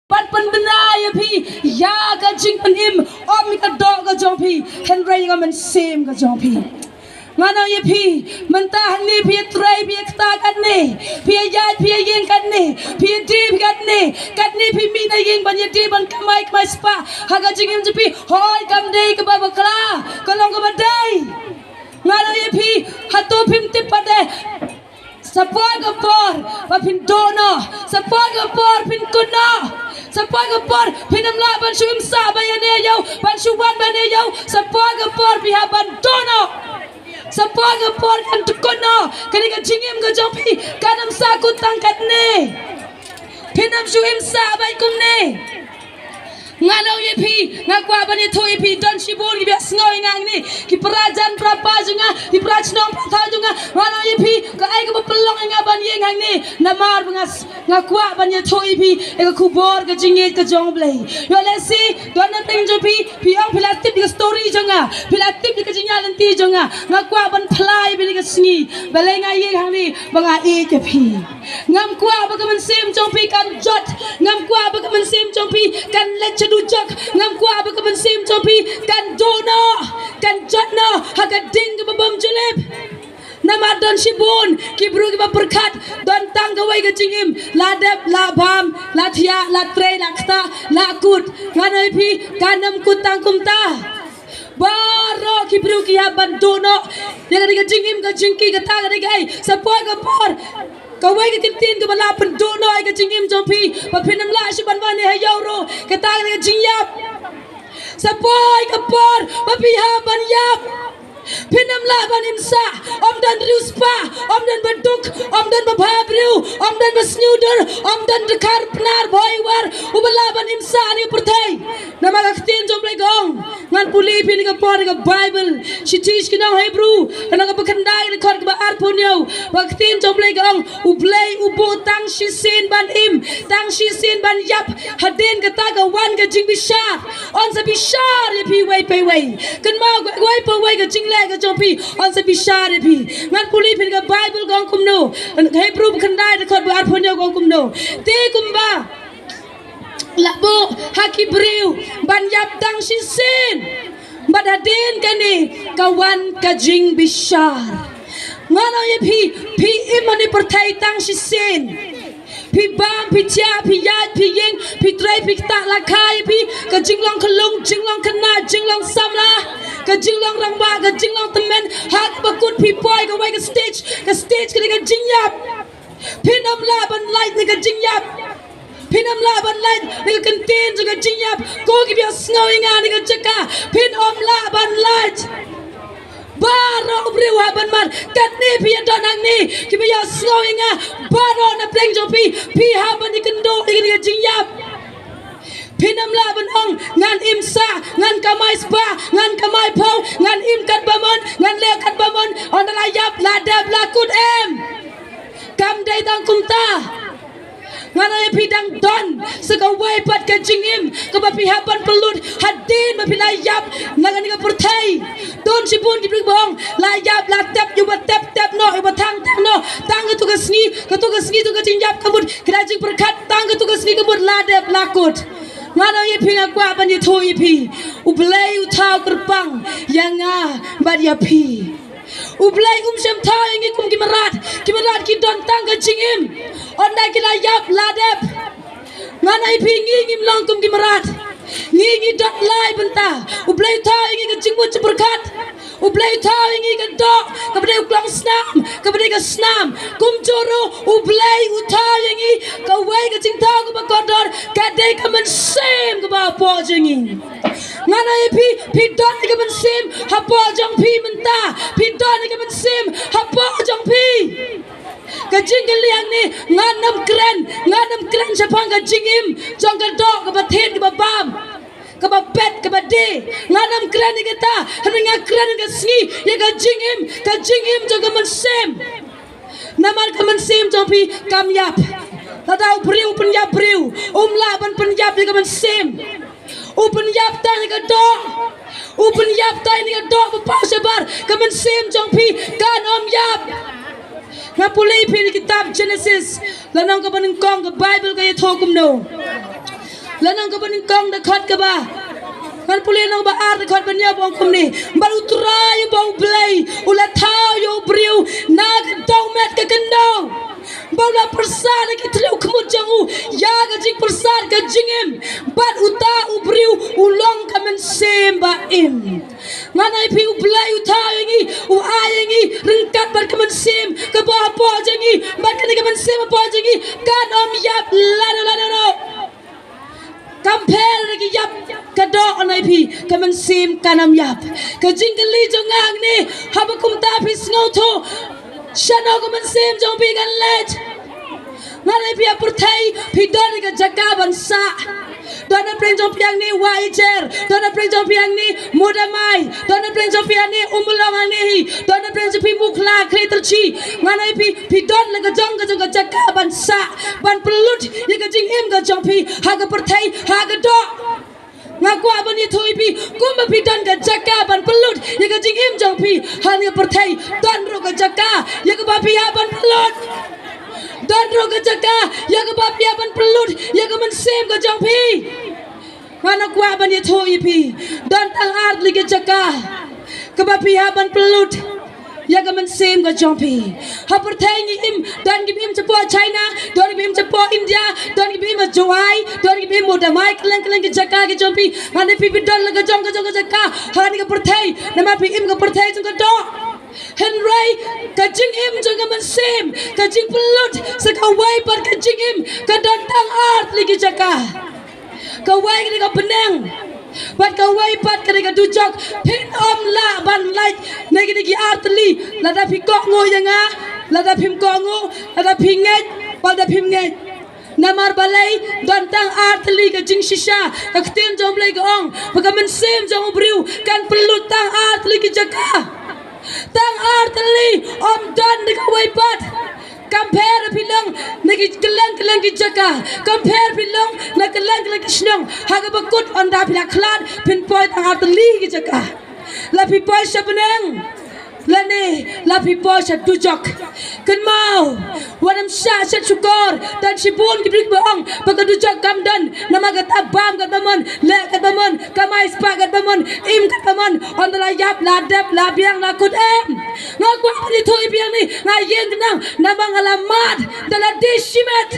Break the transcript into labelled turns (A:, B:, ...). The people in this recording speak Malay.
A: Pan pendenai pi ya ka jing panim om ka dog ka jompi Henry ka man same ka jompi ngano ye pi mentah ni pi try pi kta kan ni pi ya pi yin kan ni pi di kan ni pi mi na yin ban ye di ban kamai mai spa ha ka jing im pi hoi kam dei ka ba kla ka long ka badai ngano ye pi hato pim tip pade Sapoi ka por pa pin dono sapoi ka por pin kuno sapoi ka por pin amla ban shuim sa ba ne yo ban shuwan ba ne yo sapoi ka por pi ha ban dono sapoi ka por kan kuno kan ka jingim ka jopi kanam sa ku tang kat ne pin am shuim sa ba kum ne ngano ye pi ngakwa ban ye thoi pi don shibul ki bes ngoi ngang ni ki prajan prapa junga ki prajnong patha junga ngano ye pi ka ai ka pelong nga ban ye ngang ni namar bangas ngakwa ban ye thoi pi e ka khubor ka jingit ka jong blai yo le si don na ting jo pi ong pilatip ki story junga pilatip ki jingya lan ti junga ngakwa ban phlai bi ka sngi balai nga ye hang ni banga e ke pi ngam kwa ba ka man sem jong pi kan jot ngam kwa ba ka man sem jong pi kan lech dujak ngam kwa ba ka man sim topi kan dono kan jatna ha ka ding ka bam julep nama don shibun kibriew ki ba perkat don tang ka wai ka jingim la dep la bam la thia la tre la kta la kut nganai pi kanam kutang kumta baro kibriew ki ha ban dono ya ka jingim ka jingki ka ta ka gai sapoi ka por kawai ka kintin ka bala pen dono ai ka jingim jompi pa pinam la shi ban wane ha yoro ka ta ka jingyap sapoi ka por pa pi ha ban yap pinam la ban imsa om dan ruspa om dan baduk om dan bababrew om dan basnewder om dan dekar pnar boywar ubala ban imsa ni pertai nama ka tin jomplai gong ngan puli pin ka por ka bible shi teach ki na hebrew kana ka bakandai ni khot ka arpunyo baktin jomplai gong ublai ubo tang shi sin ban im tang shi sin ban yap hadin ka ta ka wan ka jing bishar on sa bishar ye pi wai pe wai kan ma wai pe wai ka jing ka jompi on sa bishar pi ngan puli pin ka bible gong kum no hebrew bakandai ni khot ka arpunyo gong kum no te kumba labo hakibriew ban yap tang shi sin badadin kani kawan ka jing bishar ngano ye pi imani perthai tang shi sin pi bam pi chia pi yat pi ying pi trai pi ta la khai pi ka jinglong khlung jinglong khna jinglong samla ka jinglong rangba ka jinglong temen hak bakut pi poi ka wai ka stage ka jingyap pinam la ban light ni ka jingyap pinam la ban light ni ka kantin ka jingyap ko ki bia snowing an ni ka chaka pin om la ban light baro ubriu haban man kat ni pi don ang ni ki bia snowing a baro na pleng jo pi haban ni kendo ni ka jingyap pinam la ban ong ngan imsa ngan kamai spa ngan kamai pau ngan im kat bamon ngan le kat bamon on la yap la dab la kut em kam dai tang kumta ngana ye pidang don segawai pat ka jingim ka bapi haban pelut hadin bapi la yap nangan ka perthai don sibun di bong la yap la tap yu ba tap no yu ba tang no tang tu ka sngi tu ka jingjap kabut kira jing perkat tang tu ka sngi kabut la dep la kut ngana ye pinga kwa ban ye thoi pi ublai u thau kerpang yanga bad ya pi ublai sem thau ngi kum kimarat ki don tang ka jingim onda kila yap ladep ngana ipi ngim long kum kimarat ngi dot lai benta ublai thau ngi ka jingmu berkat ublai thau ngi ka dok ka bade uklong snam ka bade ka snam kum joro ublai uthau ngi ka wai ka jing thau ka kodor ka dei ka man sem ka ba po jingi ngana pi dot ka man sem ha po jong pi menta pi dot ka man sem ha po jong pi ka jingil yang ni nganam kren sepang ka jingim jong ka dok ka bathen ka bam ka ba pet ka ba de nganam kren ni kata hanga kren ka sngi ye ka jingim jong ka man sem namar ka man sem jong pi kam yap tadau priu pen yap priu la ban pen yap ye ka man sem upen yap ta ni ka dok upen yap ta ni ka dok pa sebar ka man sem jong pi kan om yap Ngapulay pin kitab Genesis lanang ka baneng kong ka Bible kaya thokum no Lanang ka banin kong dekat ke ba? Kan pulih nang ba ar dekat banya bong kum ni. Baru try bong blay. Ulat tau yo briu. Nag dong met ke kendong. Baula persar ki tliu kemut jangu. Ya ka jing persar ka jingim. Bat uta ubriu ulong ka men sem ba im. Nganai pi ublay uta yangi. U ayangi ringkat bat ka men sem. Ka ba apa jangi. Bat ka ni ka men sem apa jangi. Kan om yap lano. Compare lagi yap kadok anai pi kaman sim kanam yap kajing kali jongang ni habakum tapi sngoto shano kaman sim jong pi kan let ngalai pi apurtai pi don ka jakaban sa dona preng jong piang ni waijer dona preng jong piang ni modamai dona preng jong piang ni umulong ani dona preng jong pi mukla kreterchi ngalai pi don la ka jong ka jakaban sa ban pelut ye ka jing im ka jong pi ha ka pertai ha ka do ngaku abang ni thui pi kumba pi don ka jakaban pelut ye ka jing im jong pi ha ni pertai don ro ka jaka ye ka ba pi ha ban pelut don ro ka jaka ye ka ba pi ha ban pelut ye ka men sem ka jong pi mana ku abang ni thui pi don tang art li ka jaka ka ba pi ha ban pelut ya ka men sem ka jong pi ha pertai ni im don ki im chapo China don ki im chapo India don ki im Jawai don ki im modamai klang ka jaka ka jong pi ane pi don la ka jong ka jaka ha ni ka pertai nama pi im ka pertai jong ka do Henry kajing im jong man sem kajing pelut sekawai par kajing im ka don tang art lagi jaka kawai ni ka benang bat kawai pat ka dujok pin om la ban like negi art li la da pi kok ngo yanga la da pim kok ngo la da pi ngai ba da pim ngai namar balai don tang art li ka jing shisha ka kten jom lai ka ong pa man sem jong briu kan pelut tang art li ki jaka tang art li om don ni kawai pat compare pilong nagi kelang ki jaka compare pilong na kelang ki snong haga bakut onda pila klan pinpoint ang atli ki jaka la pipoy sa benang la ne la pipoy sa dujok kan mau wanam sha sa syukur dan sibun ki brik baong pagka dujok kamdan namaga tabam kat bamon le kat bamon kamai spa kat bamon im kat bamon on la yap la dap la biang la kut em ngaku ni thoi biang ni ngayen kenang namang alamat dalam disimet